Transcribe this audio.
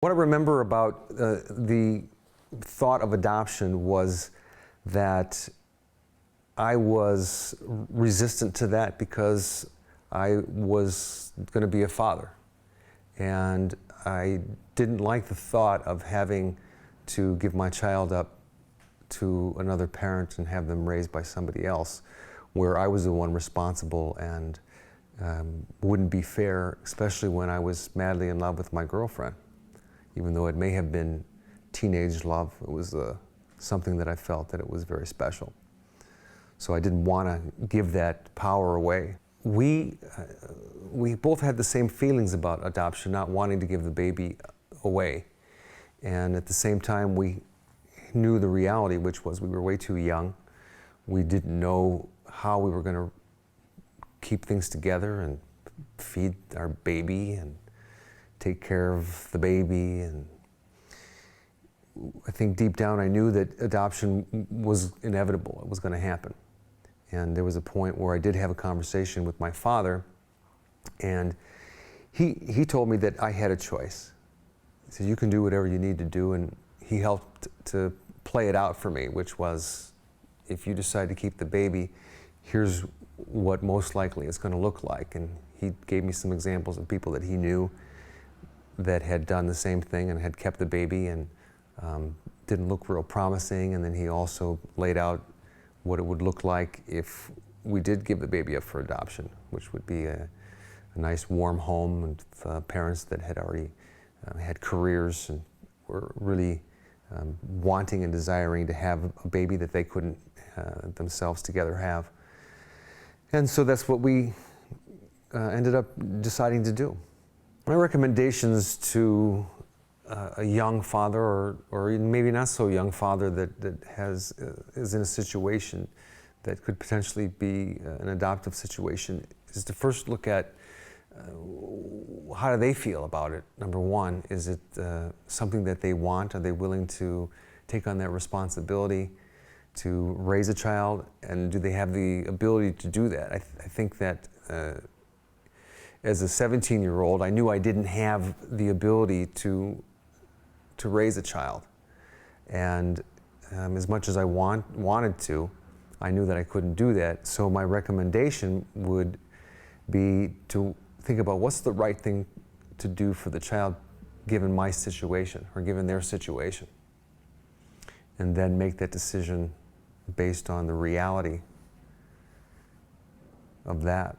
What I remember about the thought of adoption was that I was resistant to that because I was going to be a father. And I didn't like the thought of having to give my child up to another parent and have them raised by somebody else, where I was the one responsible, and wouldn't be fair, especially when I was madly in love with my girlfriend. Even though it may have been teenage love, it was something that I felt that it was very special. So I didn't want to give that power away. We both had the same feelings about adoption, not wanting to give the baby away. And at the same time, we knew the reality, which was we were way too young. We didn't know how we were going to keep things together and feed our baby and take care of the baby. And I think deep down I knew that adoption was inevitable. It was going to happen. And there was a point where I did have a conversation with my father, and he told me that I had a choice. He said, you can do whatever you need to do, and he helped to play it out for me, which was, if you decide to keep the baby, here's what most likely it's going to look like. And he gave me some examples of people that he knew that had done the same thing and had kept the baby and didn't look real promising. And then he also laid out what it would look like if we did give the baby up for adoption, which would be a nice warm home and parents that had already had careers and were really wanting and desiring to have a baby that they couldn't themselves together have. And so that's what we ended up deciding to do. My recommendations to a young father, or maybe not so young father that is in a situation that could potentially be an adoptive situation, is to first look at how do they feel about it. Number one, is it something that they want? Are they willing to take on that responsibility to raise a child? And do they have the ability to do that? I think that as a 17-year-old, I knew I didn't have the ability to raise a child. And as much as I wanted to, I knew that I couldn't do that. So my recommendation would be to think about what's the right thing to do for the child given my situation or given their situation. And then make that decision based on the reality of that.